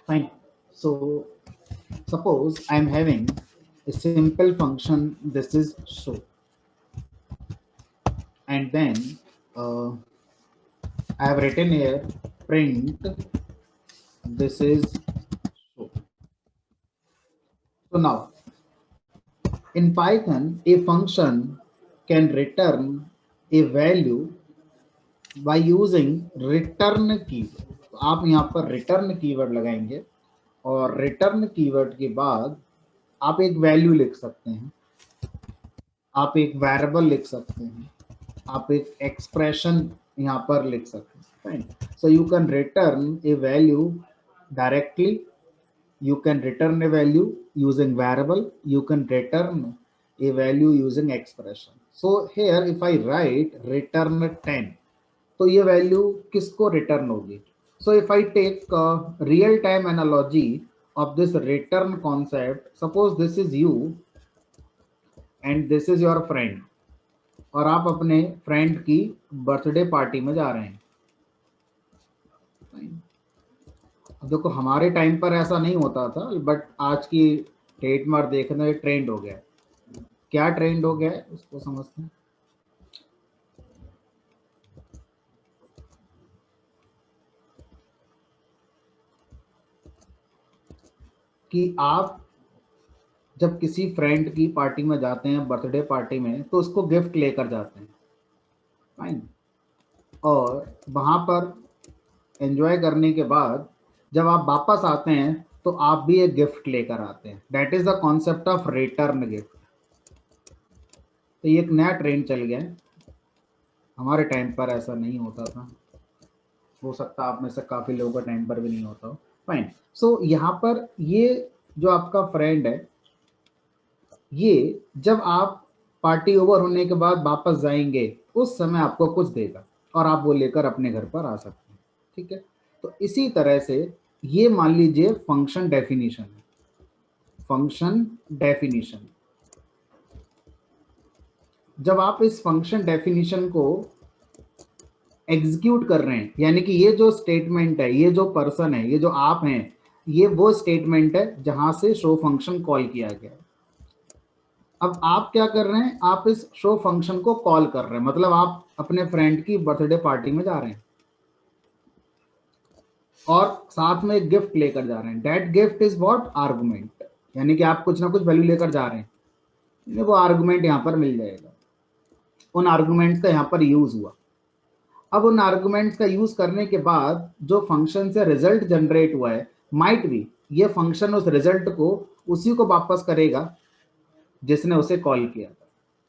Fine. So suppose I am having a simple function. This is show, and then I have written here print. This is show. So now in Python, a function can return a value by using return keyword. तो आप यहाँ पर return keyword लगाएंगे और return keyword के बाद आप एक वैल्यू लिख सकते हैं, आप एक वेरिएबल लिख सकते हैं, आप एक एक्सप्रेशन यहाँ पर लिख सकते हैं. Fine. So you can return A value directly, you can return a value using variable, you can return a value using expression. So here if I write return 10, तो ये वैल्यू किसको रिटर्न होगी? So if I take a real time analogy of this return concept, suppose this is you and this is your friend, और आप अपने friend की birthday party में जा रहे हैं. देखो हमारे टाइम पर ऐसा नहीं होता था, बट आज की डेट में देखना ट्रेंड हो गया. क्या ट्रेंड हो गया है उसको समझते हैं. कि आप जब किसी फ्रेंड की पार्टी में जाते हैं, बर्थडे पार्टी में, तो उसको गिफ्ट लेकर जाते हैं. फाइन. और वहां पर एंजॉय करने के बाद जब आप वापस आते हैं तो आप भी एक गिफ्ट लेकर आते हैं. That is the concept of return gift. तो ये एक नया ट्रेंड चल गया है. हमारे टाइम पर ऐसा नहीं होता था, हो सकता है आप में से काफी लोगों का टाइम पर भी नहीं होता हो. फाइन. सो यहाँ पर ये जो आपका फ्रेंड है, ये जब आप पार्टी ओवर होने के बाद वापस जाएंगे उस समय आपको कुछ देगा और आप वो लेकर अपने घर पर आ सकते हैं. ठीक है. तो इसी तरह से ये मान लीजिए फंक्शन डेफिनेशन है. फंक्शन डेफिनेशन, जब आप इस फंक्शन डेफिनेशन को एग्जीक्यूट कर रहे हैं, यानी कि ये जो स्टेटमेंट है, ये जो पर्सन है, ये जो आप हैं, ये वो स्टेटमेंट है जहां से शो फंक्शन कॉल किया गया. अब आप क्या कर रहे हैं, आप इस शो फंक्शन को कॉल कर रहे हैं, मतलब आप अपने फ्रेंड की बर्थडे पार्टी में जा रहे हैं और साथ में एक गिफ्ट लेकर जा रहे हैं. That gift is what? Argument. यानी कि आप कुछ ना कुछ वैल्यू लेकर जा रहे हैं, वो आर्गुमेंट यहाँ पर मिल जाएगा. उन आर्गुमेंट्स का यहाँ पर यूज हुआ. अब उन आर्गुमेंट्स का यूज करने के बाद जो फंक्शन से रिजल्ट जनरेट हुआ है, माइट बी ये फंक्शन उस रिजल्ट को उसी को वापस करेगा जिसने उसे कॉल किया था.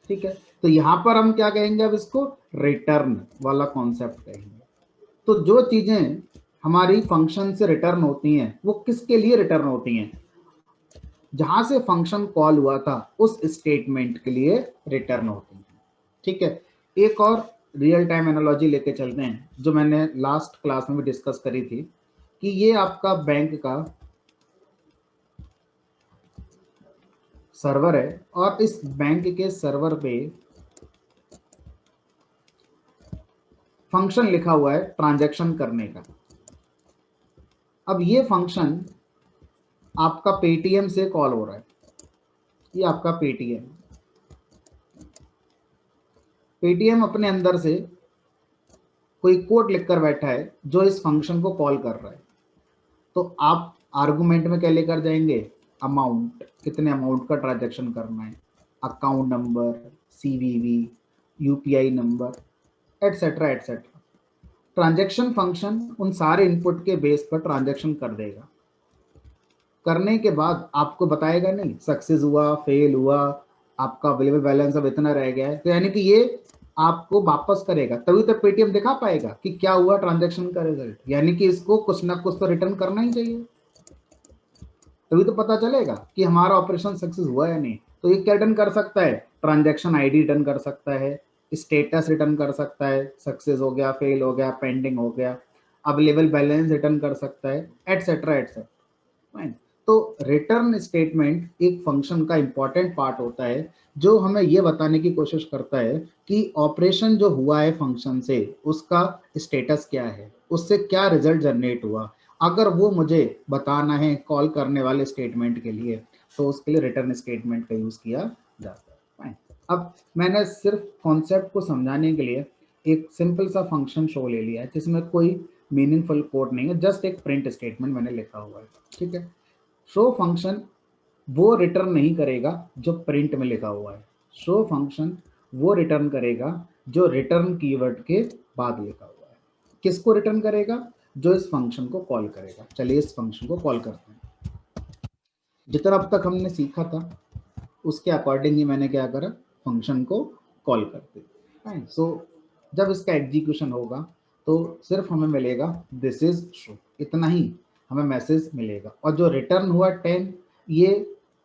ठीक है. तो यहां पर हम क्या कहेंगे, अब इसको रिटर्न वाला कॉन्सेप्ट कहेंगे. तो जो चीजें हमारी फंक्शन से रिटर्न होती हैं वो किसके लिए रिटर्न होती हैं? जहां से फंक्शन कॉल हुआ था उस स्टेटमेंट के लिए रिटर्न होती हैं. ठीक है. एक और रियल टाइम एनालॉजी लेके चलते हैं जो मैंने लास्ट क्लास में भी डिस्कस करी थी, कि ये आपका बैंक का सर्वर है और इस बैंक के सर्वर पे फंक्शन लिखा हुआ है ट्रांजैक्शन करने का. अब ये फंक्शन आपका पेटीएम से कॉल हो रहा है. ये आपका पेटीएम, पेटीएम अपने अंदर से कोई कोड लिखकर बैठा है जो इस फंक्शन को कॉल कर रहा है. तो आप आर्गुमेंट में क्या लेकर जाएंगे? अमाउंट. कितने अमाउंट का ट्रांजैक्शन करना है, account number, CVV, UPI number, etcetera etcetera. Transaction function उन सारे इनपुट के बेस पर ट्रांजैक्शन कर देगा. करने के बाद आपको बताएगा नहीं सक्सेस हुआ, फेल हुआ, आपका अवेलेबल बैलेंस अब इतना रह गया है. तो यानी कि ये आपको वापस करेगा, तभी तो पेटीएम दिखा पाएगा कि क्या हुआ ट्रांजैक्शन का रिजल्ट. यानी कि इसको कुछ ना कुछ तो रिटर्न करना ही चाहिए, तभी तो पता चलेगा कि हमारा ऑपरेशन सक्सेस हुआ या नहीं. तो ये क्या रिटर्न कर सकता है? ट्रांजैक्शन आईडी रिटर्न कर सकता है, स्टेटस रिटर्न कर सकता है, सक्सेस हो गया, फेल हो गया, पेंडिंग हो गया, अवेलेबल बैलेंस रिटर्न कर सकता है, एटसेट्रा एटसेट्रा. तो रिटर्न स्टेटमेंट एक फंक्शन का इंपॉर्टेंट पार्ट होता है जो हमें यह बताने की कोशिश करता है कि ऑपरेशन जो हुआ है फंक्शन से उसका स्टेटस क्या है, उससे क्या रिजल्ट जनरेट हुआ। अगर वो मुझे बताना है कॉल करने वाले स्टेटमेंट के लिए, तो उसके लिए रिटर्न स्टेटमेंट का यूज किया जाता है। Fine. अब मैंने सिर्फ कॉन्सेप्ट को समझाने के लिए एक सिंपल सा फंक्शन शो ले लिया है जिसमें कोई मीनिंगफुल कोड नहीं है, जस्ट एक प्रिंट स्टेटमेंट मैंने लिखा हुआ है। ठीक है, शो फंक्शन वो रिटर्न नहीं करेगा जो प्रिंट में लिखा हुआ है। शो फंक्शन वो रिटर्न करेगा जो रिटर्न कीवर्ड के बाद लिखा हुआ है। किसको रिटर्न करेगा? जो इस फंक्शन को कॉल करेगा। चलिए इस फंक्शन को कॉल करते हैं। जितना अब तक हमने सीखा था उसके अकॉर्डिंग ही मैंने क्या करा, फंक्शन को कॉल कर दिया। सो जब इसका एग्जीक्यूशन होगा तो सिर्फ हमें मिलेगा दिस इज शो, इतना ही हमें मैसेज मिलेगा। और जो रिटर्न हुआ 10, ये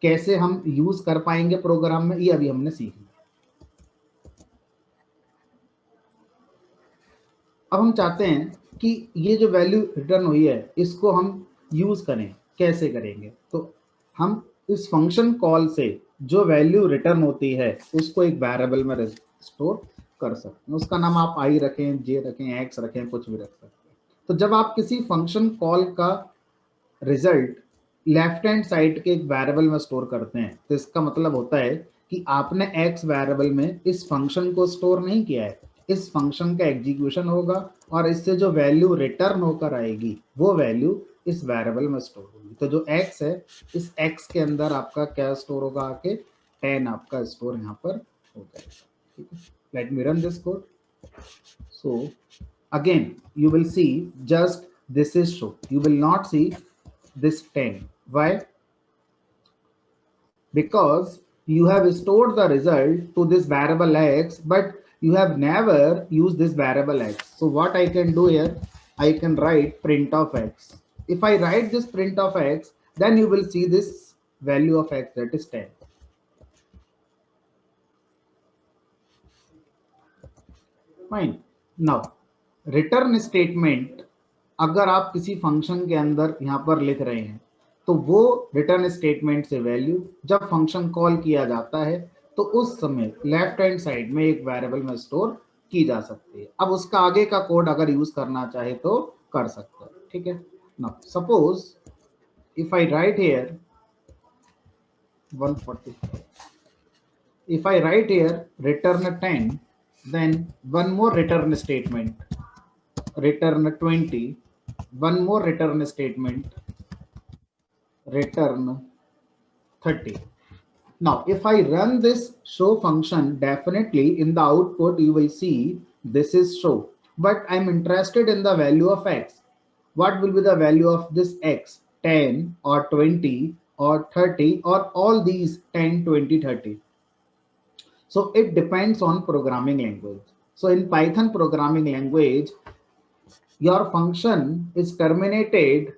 कैसे हम यूज कर पाएंगे प्रोग्राम में, ये अभी हमने सीख लिया। अब हम चाहते हैं कि ये जो वैल्यू रिटर्न हुई है इसको हम यूज करें। कैसे करेंगे? तो हम इस फंक्शन कॉल से जो वैल्यू रिटर्न होती है उसको एक वेरिएबल में स्टोर कर सकते हैं। उसका नाम आप आई रखें, जे रखें, एक्स रखें, कुछ भी रख सकते हैं। तो जब आप किसी फंक्शन कॉल का रिजल्ट लेफ्ट हैंड साइड के एक वेरिएबल में स्टोर करते हैं तो इसका मतलब होता है कि आपने एक्स वेरिएबल में इस फंक्शन को स्टोर नहीं किया है। इस फंक्शन का एग्जीक्यूशन होगा और इससे जो वैल्यू रिटर्न होकर आएगी वो वैल्यू इस वेरिएबल में स्टोर होगी। तो जो एक्स है, इस एक्स के अंदर आपका क्या स्टोर होगा? आके 10 आपका स्टोर यहाँ पर हो जाएगा। ठीक है, let me run this code. So again you will see just this is show, you will not see this 10. Why? Because you have stored the result to this variable x, but you have never used this variable x. So what I can do here, I can write print of x. If I write this print of x, then you will see this value of x, that is 10. Fine. Now return statement अगर आप किसी function के अंदर यहाँ पर लिख रहे हैं तो वो रिटर्न स्टेटमेंट से वैल्यू जब फंक्शन कॉल किया जाता है तो उस समय लेफ्ट हैंड साइड में एक वेरिएबल में स्टोर की जा सकती है। अब उसका आगे का कोड अगर यूज करना चाहे तो कर सकते हैं। ठीक है, now suppose if I right here 140, if I write here return 10, then one more return statement, return 20, one more return statement, return 30. Now, if I run this show function, definitely in the output you will see this is show, but I'm interested in the value of x. What will be the value of this x? 10 or 20 or 30 or all these 10, 20, 30. So it depends on programming language. So in Python programming language, your function is terminated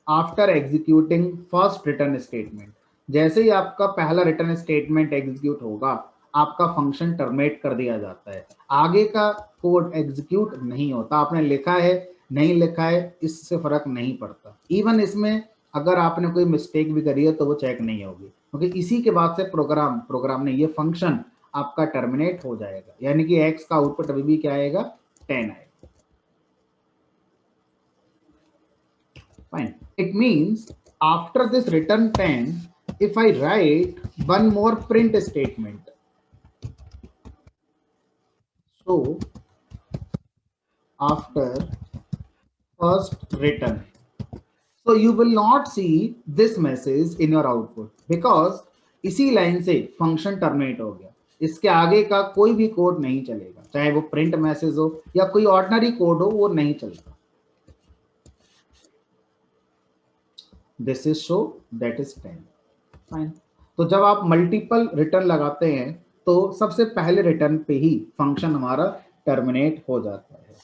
after executing first return statement. जैसे ही आपका पहला return statement execute होगा आपका function terminate कर दिया जाता है। आगे का कोड एग्जीक्यूट नहीं होता। आपने लिखा है नहीं लिखा है इससे फर्क नहीं पड़ता। इवन इसमें अगर आपने कोई मिस्टेक भी करी है तो वो चेक नहीं होगी, क्योंकि इसी के बाद से प्रोग्राम ने ये फंक्शन आपका टर्मिनेट हो जाएगा। यानी कि एक्स का आउटपुट अभी भी क्या आएगा? 10 आएगा। Fine. It means after this return 10, if I write one more print statement, so after first return, so you will not see this message in your output because इसी लाइन से function terminate हो गया। इसके आगे का कोई भी code नहीं चलेगा, चाहे वो प्रिंट मैसेज हो या कोई ऑर्डिनरी कोड हो, वो नहीं चलता। This is show, that is 10। Fine. तो जब आप मल्टीपल रिटर्न लगाते हैं तो सबसे पहले रिटर्न पे ही फंक्शन हमारा टर्मिनेट हो जाता है।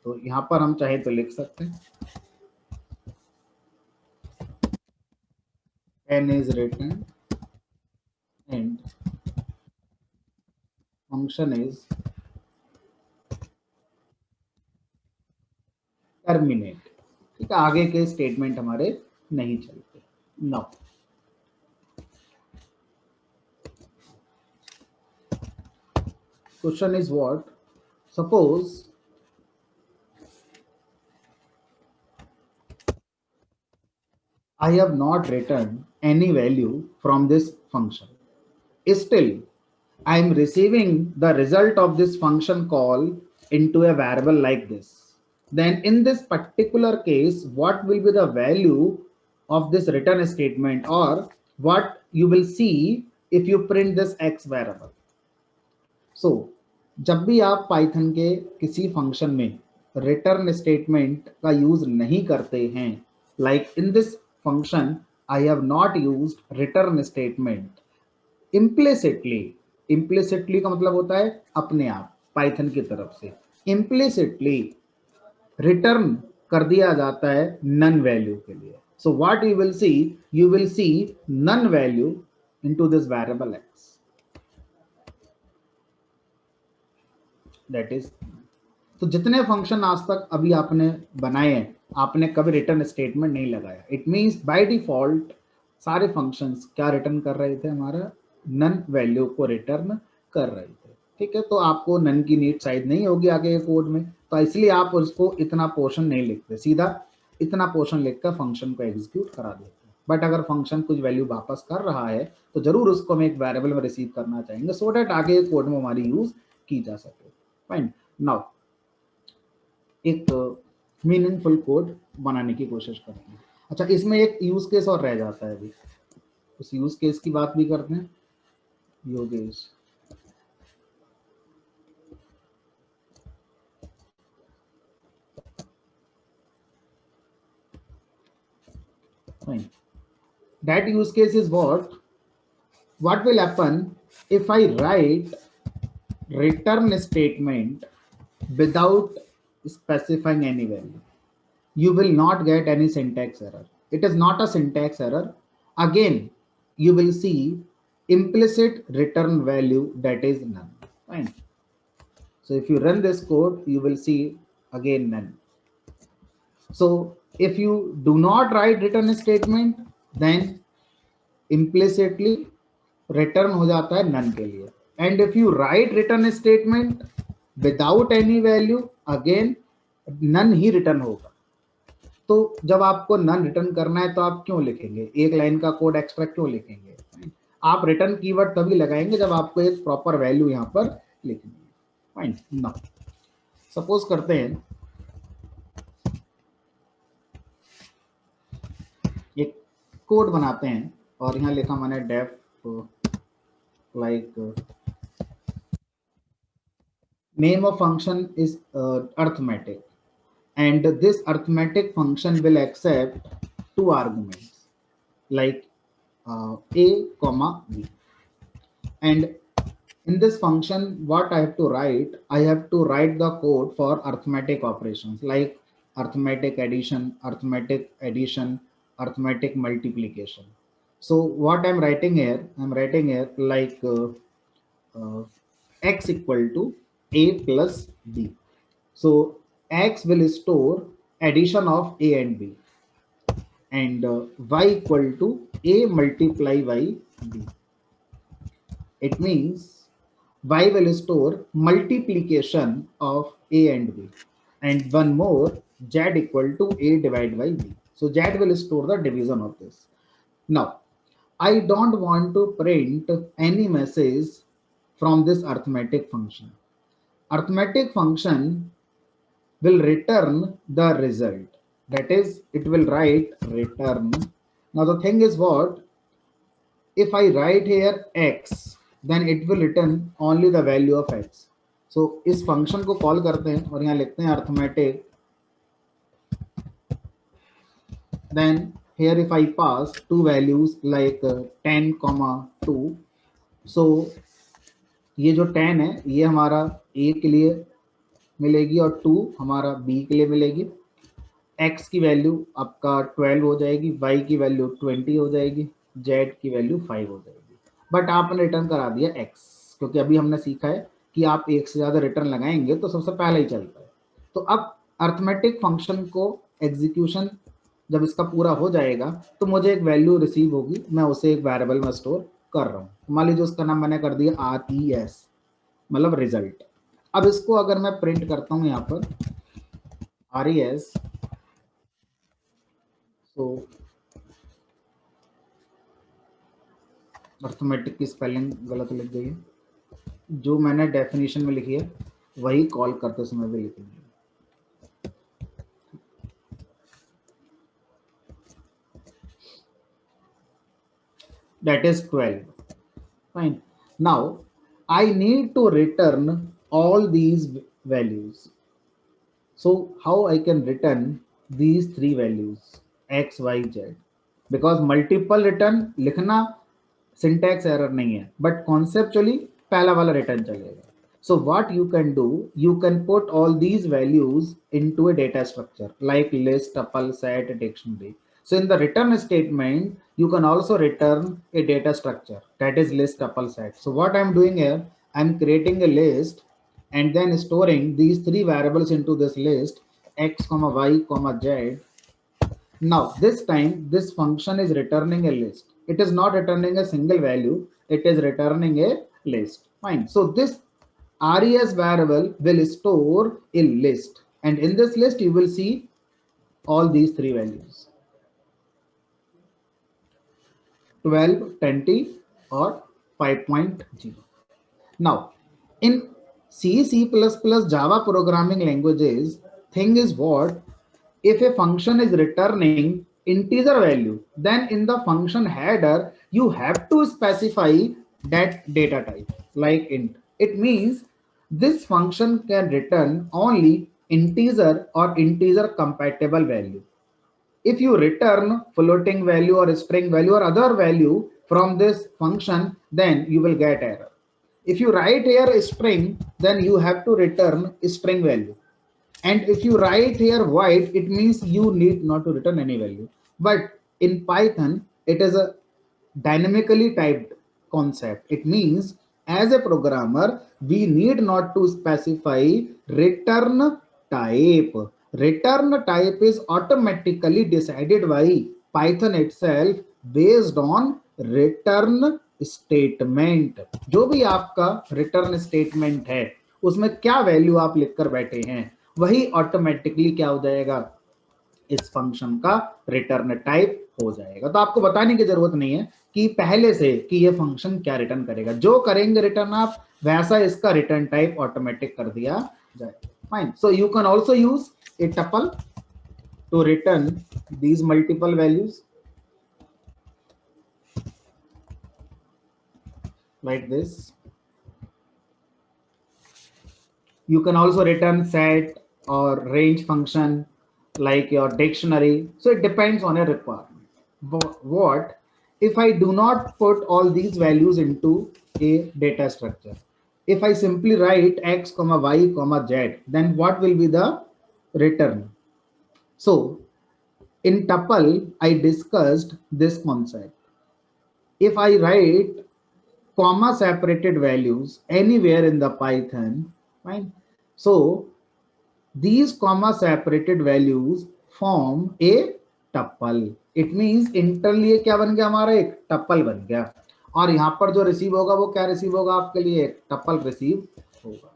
तो यहां पर हम चाहे तो लिख सकते हैं 10 is written and function is terminate। ठीक है, आगे के स्टेटमेंट हमारे नहीं चलते। Now, question is what? Suppose I have not written any value from this function. Still, I am receiving the result of this function call into a variable like this. Then in this particular case, what will be the value of this return statement, or what you will see if you print this x variable? So जब भी आप Python के किसी function में return statement का use नहीं करते हैं, like in this function I have not used return statement, implicitly, implicitly का मतलब होता है अपने आप, पाइथन की तरफ से इम्प्लिसिटली रिटर्न कर दिया जाता है नन वैल्यू के लिए. So what you will see none value into this variable X. That is, तो जितने फंक्शन आज तक अभी आपने बनाए हैं, आपने कभी रिटर्न स्टेटमेंट नहीं लगाया. इट मींस बाय डिफॉल्ट सारे फंक्शंस क्या रिटर्न कर रहे थे, हमारा नन वैल्यू को रिटर्न कर रहे थे. ठीक है, तो आपको नन की नीड शायद नहीं होगी आगे कोड में, तो इसलिए आप उसको इतना पोर्शन नहीं लिखते, सीधा इतना पोर्शन लिखकर फंक्शन को एग्जीक्यूट करा देते. बट अगर फंक्शन कुछ वैल्यू वापस कर रहा है तो जरूर उसको हम एक वेरिएबल में रिसीव करना चाहेंगे, सो दैट आगे कोड में हमारी यूज की जा सके. फाइन. नाउ एक मीनिंगफुल कोड बनाने की कोशिश करेंगे. अच्छा, इसमें एक यूज केस और रह जाता है अभी, उस यूज केस की बात भी करते हैं. Yogesh, that use case is what will happen if I write return statement without specifying any value. You will not get any syntax error. It is not a syntax error. Again, you will see implicit return value, that is none. Fine. So if you run this code, you will see again none. So if you do not write return statement, then implicitly return हो जाता है none के लिए. And if you write return statement without any value, again none he return होगा. तो जब आपको none return करना है तो आप क्यों लिखेंगे, एक लाइन का कोड एक्स्ट्रा क्यों लिखेंगे? आप रिटर्न कीवर्ड तभी लगाएंगे जब आपको एक प्रॉपर वैल्यू यहाँ पर लिखनी है. फाइन. नाउ सपोज करते हैं एक कोड बनाते हैं और यहाँ लिखा मैंने def like name of function is arithmetic, and this arithmetic function will accept two arguments like a comma b. And in this function what I have to write, I have to write the code for arithmetic operations like arithmetic addition, arithmetic multiplication. So what I'm writing here like x equal to a plus b. So x will store addition of a and b, and y equal to a multiply y b. It means y will store multiplication of a and b, and one more, z equal to a divided by b. So z will store the division of this. Now I don't want to print any message from this arithmetic function. Arithmetic function will return the result, that is it will write return. Now the thing is what, if I write here x, then it will return only the value of x. So इस function को call करते हैं और यहाँ लिखते हैं arithmetic. Then here if I pass two values like 10, 2, so ये जो 10 है ये हमारा a के लिए मिलेगी और 2 हमारा b के लिए मिलेगी. x की वैल्यू आपका 12 हो जाएगी, y की वैल्यू 20 हो जाएगी, z की वैल्यू 5 हो जाएगी. बट आपने रिटर्न करा दिया x, क्योंकि अभी हमने सीखा है कि आप एक से ज्यादा रिटर्न लगाएंगे तो सबसे पहले ही चलता है. तो अब अर्थमेटिक फंक्शन को एग्जीक्यूशन जब इसका पूरा हो जाएगा तो मुझे एक वैल्यू रिसीव होगी, मैं उसे एक वेरिएबल में स्टोर कर रहा हूँ। मान लीजिए उसका नाम मैंने कर दिया RES, मतलब रिजल्ट। अब इसको अगर मैं प्रिंट करता हूँ यहाँ पर RES, तो अर्थमेटिक की स्पेलिंग गलत लिख गई है, जो मैंने डेफिनेशन में लिखी है वही कॉल करते समय भी लिखेंगे। That is 12. Fine. Now I need to return all these values. So how I can return these three values x, y, z? Because multiple return लिखना syntax error नहीं है, but conceptually पहला वाला return चलेगा. So what you can do, you can put all these values into a data structure like list, tuple, set, dictionary. So in the return statement, you can also return a data structure, that is list, tuple, set. So what I'm doing here, I'm creating a list and then storing these three variables into this list, x, y, z. Now this time this function is returning a list. It is not returning a single value, it is returning a list. Fine. So this RES variable will store a list, and in this list you will see all these three values: 12, 20 or 5.0. Now in C, C++, Java programming languages, thing is what, if a function is returning integer value, then in the function header you have to specify that data type like int. It means this function can return only integer or integer compatible value. If you return floating value or string value or other value from this function, then you will get error. If you write here a string, then you have to return a string value. And if you write here void, it means you need not to return any value. But in Python, it is a dynamically typed concept. It means as a programmer, we need not to specify return type. Return type is automatically decided by Python itself based on return statement. जो भी आपका return statement है उसमें क्या value आप लिखकर बैठे हैं वही ऑटोमेटिकली क्या हो जाएगा, इस फंक्शन का रिटर्न टाइप हो जाएगा। तो आपको बताने की जरूरत नहीं है कि पहले से कि ये फंक्शन क्या रिटर्न करेगा, जो करेंगे रिटर्न आप वैसा इसका रिटर्न टाइप ऑटोमेटिक कर दिया जाएगा। Fine. So you can also use a tuple to return these multiple values like this. You can also return set or range function like your dictionary. So it depends on your requirement. But what if I do not put all these values into a data structure? If I simply write x, y, z, then what will be the return? So in tuple, I discussed this concept. If I write comma separated values anywhere in the Python, fine. So these comma separated values form a tuple. It means internally क्या बन गया, हमारा एक tuple बन गया, और यहाँ पर जो रिसीव होगा वो क्या रिसीव होगा आपके लिए, एक tuple रिसीव होगा।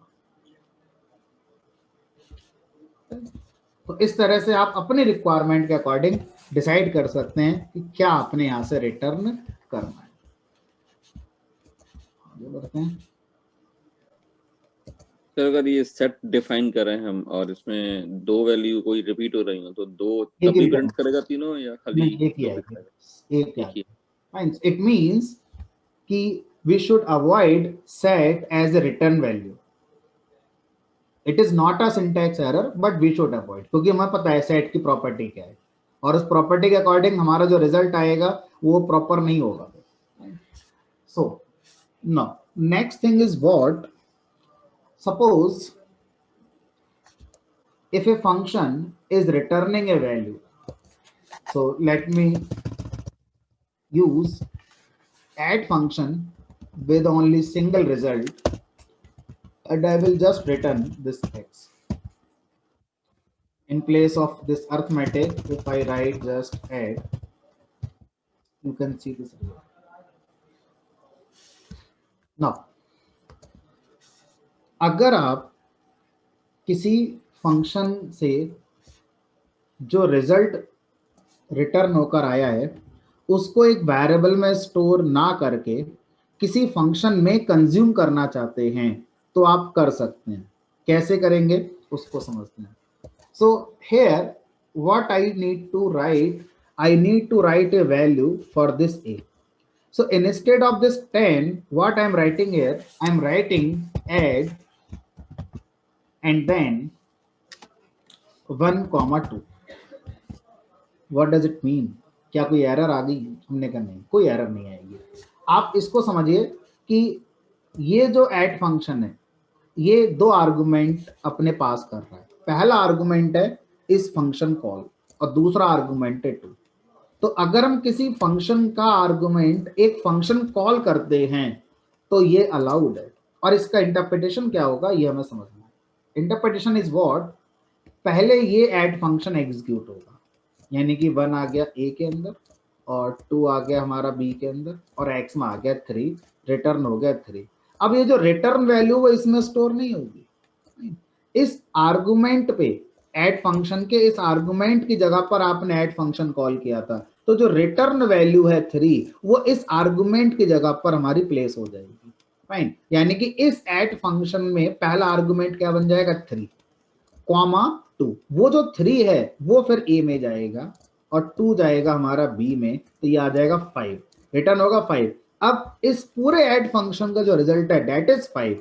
तो इस तरह से आप अपने रिक्वायरमेंट के अकॉर्डिंग डिसाइड कर सकते हैं कि क्या आपने यहाँ से रिटर्न करना है। आगे बढ़ते हैं। सर अगर ये सेट डिफाइन करें हम और इसमें दो वैल्यू कोई रिपीट हो रही हो तो दो तभी प्रिंट करेगा तीनों या खाली एक ही आएगा, एक ही। फाइन. इट मींस कि we should avoid set as a return value. It is not a syntax error but we should avoid, क्योंकि हमें पता है सेट की प्रॉपर्टी क्या है और उस प्रॉपर्टी के अकॉर्डिंग हमारा जो रिजल्ट आएगा वो प्रॉपर नहीं होगा। So no next thing is what, suppose if a function is returning a value, so let me use add function with only single result and I will just return this x. in place of this arithmetic, if I write just add, you can see this result. Now अगर आप किसी function से जो result return होकर आया है उसको एक वेरिएबल में स्टोर ना करके किसी फंक्शन में कंज्यूम करना चाहते हैं तो आप कर सकते हैं। कैसे करेंगे उसको समझते हैं। So here what I need to write a value for this a. So instead of this 10, what I'm writing here, I'm writing add and then 1,2. What does it mean? क्या कोई एरर आ गई? हमने कहा नहीं, कोई एरर नहीं आएगी। आप इसको समझिए कि ये जो ऐड फंक्शन है ये दो आर्गुमेंट अपने पास कर रहा है। पहला आर्गुमेंट है इस फंक्शन कॉल और दूसरा आर्गुमेंट है टू। तो अगर हम किसी फंक्शन का आर्गुमेंट एक फंक्शन कॉल करते हैं तो ये अलाउड है। और इसका इंटरप्रिटेशन क्या होगा ये हमें समझना है। इंटरप्रिटेशन इज व्हाट, पहले ये ऐड फंक्शन एग्जीक्यूट होगा, यानी कि 1 आ गया ए के अंदर और 2 आ गया हमारा बी के अंदर और एक्स में आ गया 3, रिटर्न हो गया 3। अब ये जो रिटर्न वैल्यू वो इसमें स्टोर नहीं होगी। इस आर्गुमेंट पे ऐड फंक्शन के इस आर्गुमेंट की जगह पर आपने ऐड फंक्शन कॉल किया था तो जो रिटर्न वैल्यू है 3 वो इस आर्गुमेंट की जगह पर हमारी प्लेस हो जाएगी। फाइन, यानी कि इस ऐड फंक्शन में पहला आर्गुमेंट क्या बन जाएगा 3, कॉमा 2। वो जो 3 है वो फिर ए में जाएगा और 2 जाएगा हमारा बी में, तो ये आ जाएगा 5, रिटर्न होगा 5। अब इस पूरे ऐड फंक्शन का जो रिजल्ट है दैट इज 5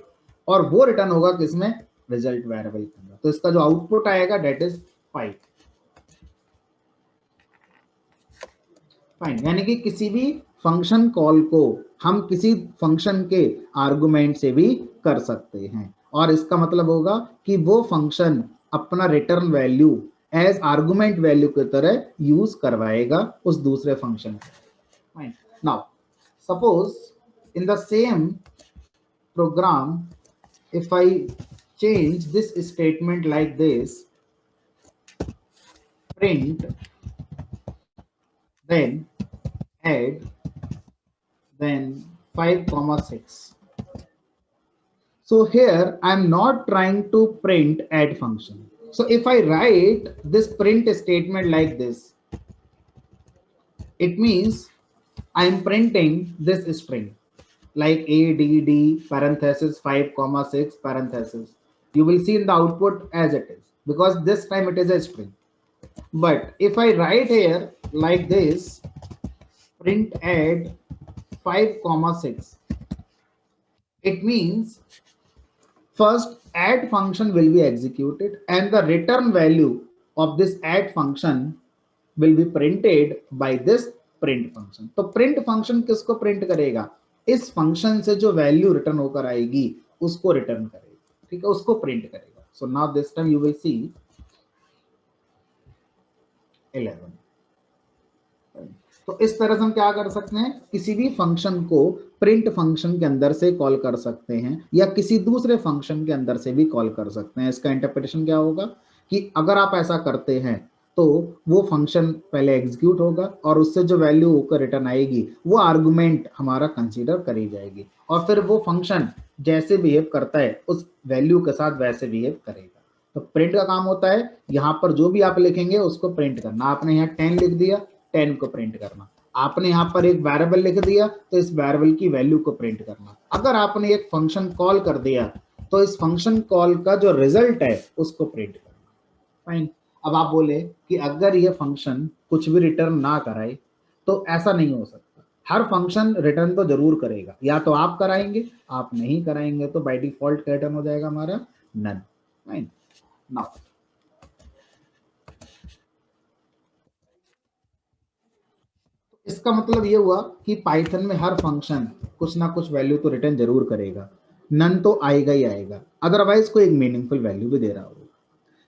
और वो रिटर्न होगा किसमें, रिजल्ट वेरिएबल के अंदर। तो इसका जो आउटपुट आएगा दैट इज 5। फाइन, यानी कि किसी भी फंक्शन कॉल को हम किसी फंक्शन के आर्गुमेंट से भी कर सकते हैं और इसका मतलब होगा कि वो फंक्शन अपना return value as argument value की तरह यूज करवाएगा उस दूसरे फंक्शन को। Now suppose in the same program if I change this statement like this, print, then add, then 5,6. So here I'm not trying to print add function. So if I write this print statement like this, it means I'm printing this string like add parenthesis 5,6 parenthesis. You will see in the output as it is because this time it is a string. But if I write here like this, print add 5,6, it means first add function will be executed and the return value of this add function will be printed by this print function. तो print function किसको print करेगा, इस function से जो value return होकर आएगी उसको return करेगा, ठीक है, उसको प्रिंट करेगा। So now this time you will सी 11। तो इस तरह से हम क्या कर सकते हैं, किसी भी फंक्शन को प्रिंट फंक्शन के अंदर से कॉल कर सकते हैं या किसी दूसरे फंक्शन के अंदर से भी कॉल कर सकते हैं। इसका इंटरप्रिटेशन क्या होगा कि अगर आप ऐसा करते हैं तो वो फंक्शन पहले एग्जीक्यूट होगा और उससे जो वैल्यू होकर रिटर्न आएगी वो आर्गुमेंट हमारा कंसीडर करी जाएगी और फिर वो फंक्शन जैसे बिहेव करता है उस वैल्यू के साथ वैसे बिहेव करेगा। तो प्रिंट का काम होता है यहाँ पर जो भी आप लिखेंगे उसको प्रिंट करना। आपने यहाँ 10 लिख दिया, 10 को प्रिंट करना। आपने यहाँ पर एक वेरिएबल लिख दिया तो इस वेरिएबल की वैल्यू को प्रिंट करना। अगर आपने एक फंक्शन कॉल कर दिया तो इस फंक्शन कॉल का जो रिजल्ट है उसको प्रिंट करना। फाइन। अब आप बोले कि अगर ये फंक्शन कुछ भी रिटर्न ना कराए तो ऐसा नहीं हो सकता, हर फंक्शन रिटर्न तो जरूर करेगा। या तो आप कराएंगे, आप नहीं कराएंगे तो बाय डिफॉल्ट रिटर्न हो जाएगा हमारा नन। फाइन। नाउ इसका मतलब ये हुआ कि पाइथन में हर फंक्शन कुछ ना कुछ वैल्यू तो रिटर्न जरूर करेगा, नन तो आएगा ही आएगा, अदरवाइज कोई एक मीनिंगफुल वैल्यू भी दे रहा होगा।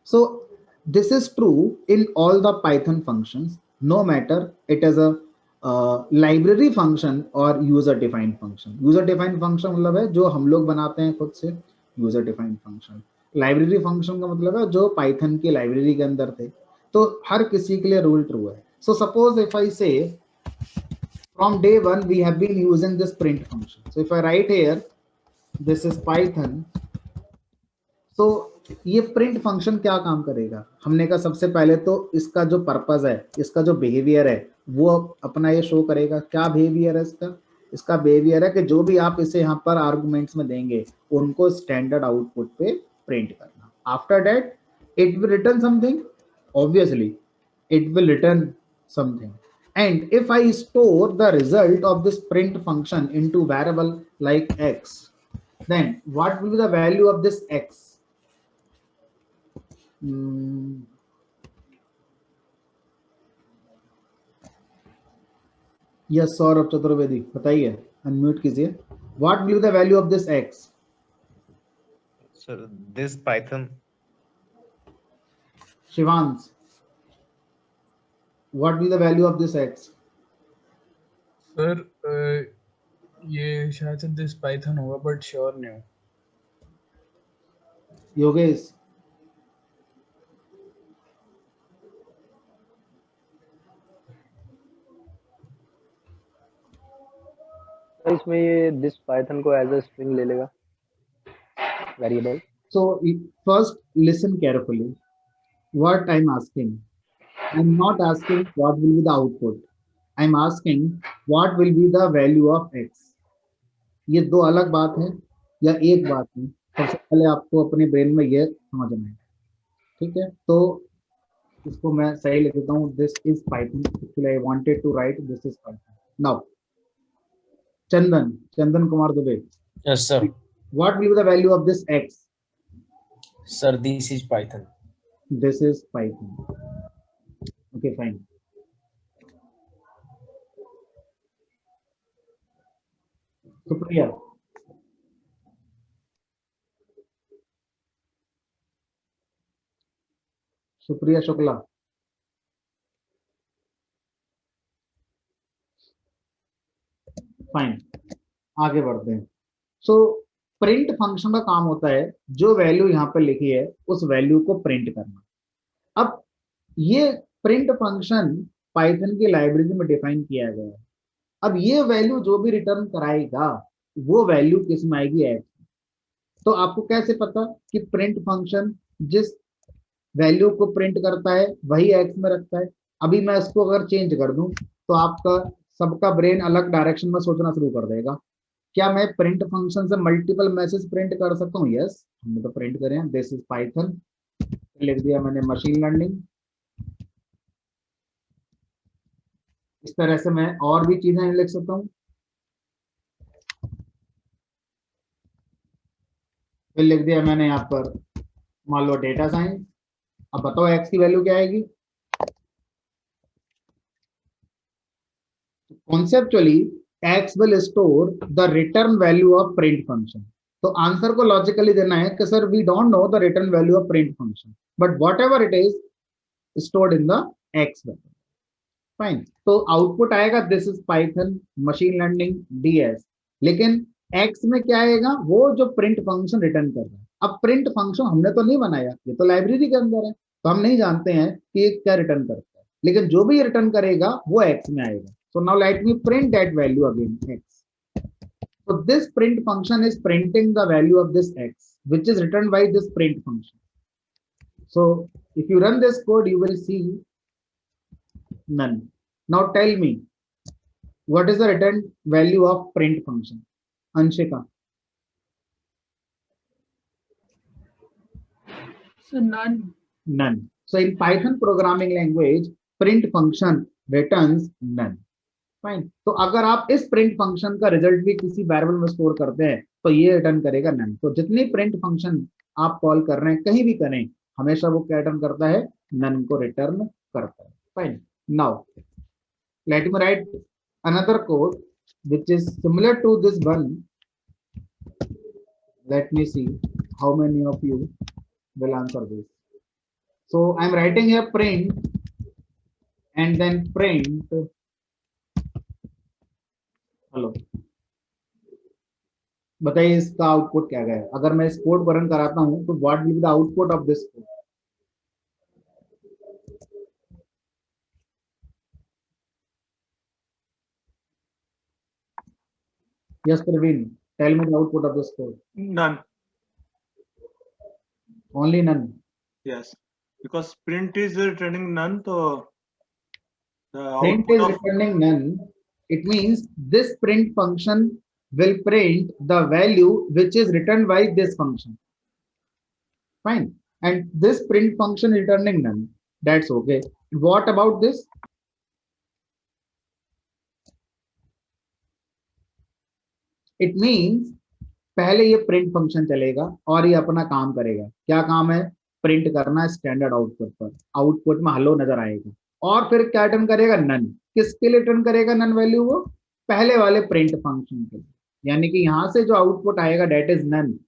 सो this is true in all the Python functions, no matter it is a library function or user defined function. User defined function मतलब है जो हम लोग बनाते हैं खुद से, user defined function। Library function का मतलब है जो पाइथन की लाइब्रेरी के अंदर थे, तो हर किसी के लिए रूल ट्रू है. सो सपोज इफ आई से from day one we have been using this print function. So if I write here this is Python, so ये प्रिंट फंक्शन क्या काम करेगा, हमने कहा सबसे पहले तो इसका जो पर्पस है, इसका जो बिहेवियर है वो अपना ये शो करेगा. क्या बिहेवियर है इसका, इसका बिहेवियर है कि जो भी आप इसे यहाँ पर आर्गुमेंट्स में देंगे उनको स्टैंडर्ड आउटपुट पे प्रिंट करना. After that it will return something, obviously it will return something. And if I store the result of this print function into variable like x, then what will be the value of this x? Yes, Saurabh Chaturvedi, बताइए, unmute कीजिए. What will be the value of this x? Sir, this Python. Shivans, what will be the value of this x? Sir ये शायद से this Python होगा but sure नहीं हूँ. योगेश, इसमें ये दिस पाइथन को एज अ स्ट्रिंग ले लेगा variable. so first listen carefully what I'm asking. I'm not asking what will be the output. I'm asking what will be the value of x. ये दो अलग बात है या एक बात है, सबसे पहले आपको अपने ब्रेन में ये समझना है. ठीक है, तो इसको मैं सही लिख देता हूँ. This is Python. Actually I wanted to write this is Python. Now Chandan Kumar Dubey, Yes, sir. what will be the value of this x? Sir, this is Python. This is Python. Okay, fine. Supriya. Supriya Shukla. Fine, आगे बढ़ते हैं. So print function का काम होता है जो value यहाँ पर लिखी है उस वैल्यू को प्रिंट करना. अब ये प्रिंट फंक्शन पाइथन की लाइब्रेरी में डिफाइन किया गया है. अब ये वैल्यू जो भी रिटर्न कराएगा वो वैल्यू किस में आएगी, एक्स. तो आपको कैसे पता कि प्रिंट फंक्शन जिस वैल्यू को प्रिंट करता है वही एक्स में रखता है. अभी मैं इसको अगर चेंज कर दूं तो आपका सबका ब्रेन अलग डायरेक्शन में सोचना शुरू कर देगा. क्या मैं प्रिंट फंक्शन से मल्टीपल मैसेज प्रिंट कर सकता हूँ? यस, हमने तो प्रिंट करे हैं. दिस इज पाइथन, लिख दिया मैंने मशीन लर्निंग. इस तरह से मैं और भी चीजें लिख सकता हूँ. फिर लिख दिया मैंने यहाँ पर मान लो डेटा साइंस. अब बताओ एक्स की वैल्यू क्या आएगी. Conceptually x will store the return value of print function. तो आंसर को लॉजिकली देना है कि sir we don't know the return value of print function but whatever it is stored in the x value. Fine, तो output आएगा this is Python machine learning ds. लेकिन x में क्या आएगा, वो जो प्रिंट फंक्शन रिटर्न कर रहा है. अब प्रिंट फंक्शन हमने तो नहीं बनाया, ये तो लाइब्रेरी के अंदर है, तो हम नहीं जानते हैं कि ये क्या रिटर्न करता है. लेकिन जो भी रिटर्न करेगा वो x में आएगा. So now let me print that value again, x. So this print function is printing the value of this x, which is returned by this print function. So if you run this code, you will see none. Now tell me, what is the return value of print function? Anshika. So none. None. So in Python programming language, print function returns none. Fine, तो अगर आप इस print function का result भी किसी variable में store करते हैं तो ये रिटर्न करेगा नन. तो जितनी प्रिंट फंक्शन आप कॉल कर रहे हैं कहीं भी करें, हमेशा वो क्या रिटर्न करता है, नन को रिटर्न करता है. Fine, now let me write another code which is similar to this one. Let me see how many of you will answer this. So I am writing here print and then print. Hello. बताइए इसका output क्या गया? अगर मैं इस code को run कराता हूं तो what will be the output of this code? Yes, Praveen, tell me the output of this code. None. Only none. Yes, because print is returning none, so the Print output is of returning none. It means this print function will print the value which is returned by this function. Fine. And this print function returning none. That's okay. What about this? It means पहले ये print function चलेगा और ये अपना काम करेगा। क्या काम है? प्रिंट करना है स्टैंडर्ड आउटपुट पर। आउटपुट में हेलो नजर आएगा और फिर क्या रिटर्न करेगा? नन। किसके लिए रिटर्न करेगा नन वैल्यू? वो पहले वाले प्रिंट फंक्शन के लिए। यानी कि यहां से जो आउटपुट आएगा डेट इज नन।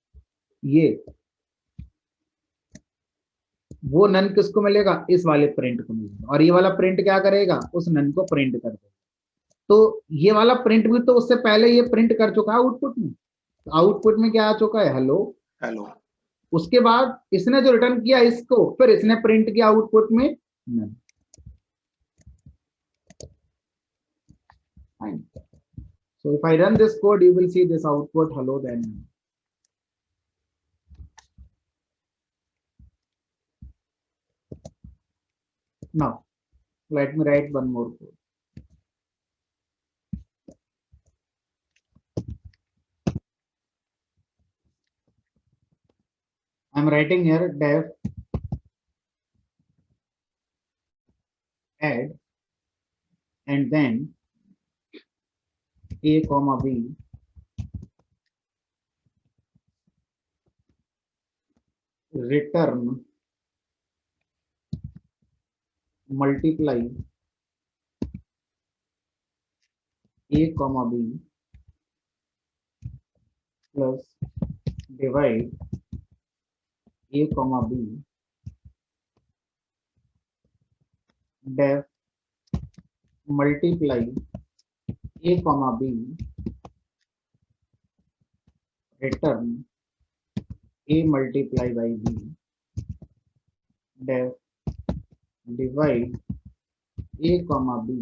ये वो नन किसको मिलेगा? इस वाले प्रिंट को मिलेगा। और ये वाला प्रिंट क्या करेगा? उस नन को प्रिंट कर देगा। तो ये वाला प्रिंट भी तो उससे पहले ये प्रिंट कर चुका है आउटपुट में। आउटपुट में क्या आ चुका है? हेलो। हेलो। उसके बाद इसने जो रिटर्न किया इसको, फिर इसने प्रिंट किया आउटपुट में none. Fine. So if I run this code, you will see this output hello then none. Now let me write one more code. I'm writing here def add and then a comma b return multiply a comma b plus divide a comma b def multiply a comma b return a multiply by b def divide a comma b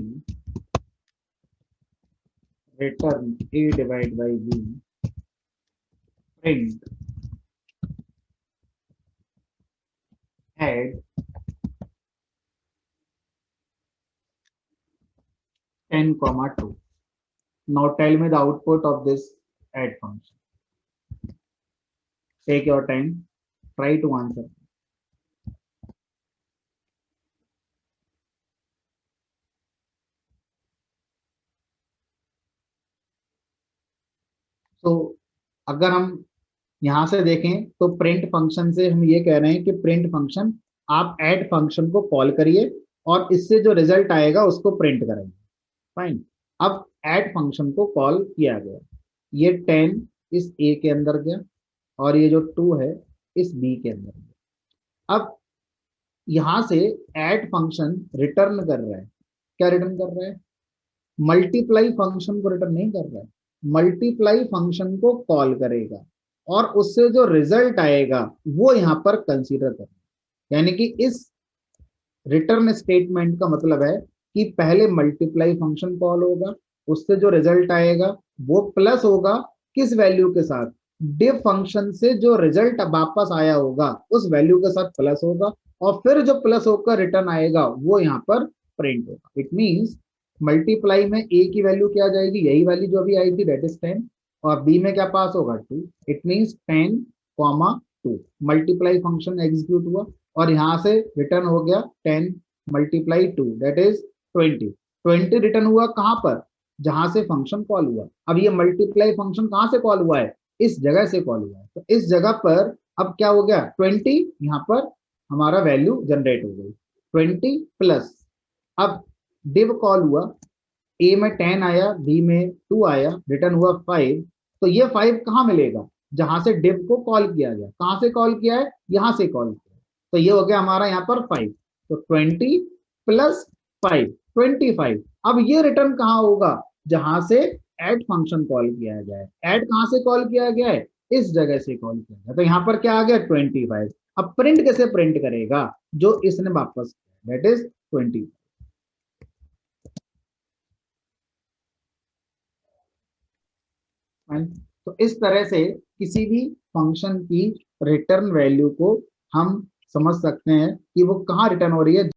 return a divide by b print add 10 comma 2. Now tell me the output of this add function. Take your time, try to answer. तो अगर हम यहां से देखें तो print function से हम ये कह रहे हैं कि प्रिंट फंक्शन आप ऐड फंक्शन को कॉल करिए और इससे जो रिजल्ट आएगा उसको प्रिंट करेंगे। फाइन। अब ऐड फंक्शन को कॉल किया गया, ये 10 इस ए के अंदर गया और ये जो 2 है इस बी के अंदर गया। अब यहां से ऐड फंक्शन रिटर्न कर रहा है। क्या रिटर्न कर रहा है? मल्टीप्लाई फंक्शन को रिटर्न नहीं कर रहा है, मल्टीप्लाई फंक्शन को कॉल करेगा और उससे जो रिजल्ट आएगा वो यहां पर कंसीडर करेगा। यानी कि इस रिटर्न स्टेटमेंट का मतलब है कि पहले मल्टीप्लाई फंक्शन कॉल होगा, उससे जो रिजल्ट आएगा वो प्लस होगा किस वैल्यू के साथ? डिव फंक्शन से जो रिजल्ट वापस आया होगा उस वैल्यू के साथ प्लस होगा और फिर जो प्लस होकर रिटर्न आएगा वो यहाँ पर प्रिंट होगा। इट मींस मल्टीप्लाई में ए की वैल्यू क्या आ जाएगी? यही वैल्यू जो अभी आई थी दैट इज 10 और बी में क्या पास होगा? 2। It means 10 comma 2 multiply function execute हुआ और यहां से रिटर्न हो गया 10 मल्टीप्लाई 2 दैट इज 20। 20 रिटर्न हुआ कहां पर? जहां से फंक्शन कॉल हुआ। अब ये मल्टीप्लाई फंक्शन कहां से कॉल हुआ है? इस जगह से कॉल हुआ है। तो इस जगह पर अब क्या हो गया? 20 यहाँ पर हमारा वैल्यू जनरेट हो गई 20 प्लस। अब डिव कॉल हुआ, ए में 10 आया, बी में 2 आया, रिटर्न हुआ 5। तो ये 5 कहाँ मिलेगा? जहां से डिव को कॉल किया गया। कहां से कॉल किया है? यहां से कॉल किया। तो ये हो गया हमारा यहाँ पर 5। तो 20 प्लस 5 25। अब ये रिटर्न कहाँ होगा? जहां से ऐड फंक्शन कॉल किया जाए। ऐड कहां से कॉल किया गया है, इस जगह से कॉल किया गया, तो यहाँ पर क्या आ गया 25। अब प्रिंट कैसे प्रिंट करेगा, जो इसने वापस किया दैट इज 20। तो इस तरह से किसी भी फंक्शन की रिटर्न वैल्यू को हम समझ सकते हैं कि वो कहाँ रिटर्न हो रही है।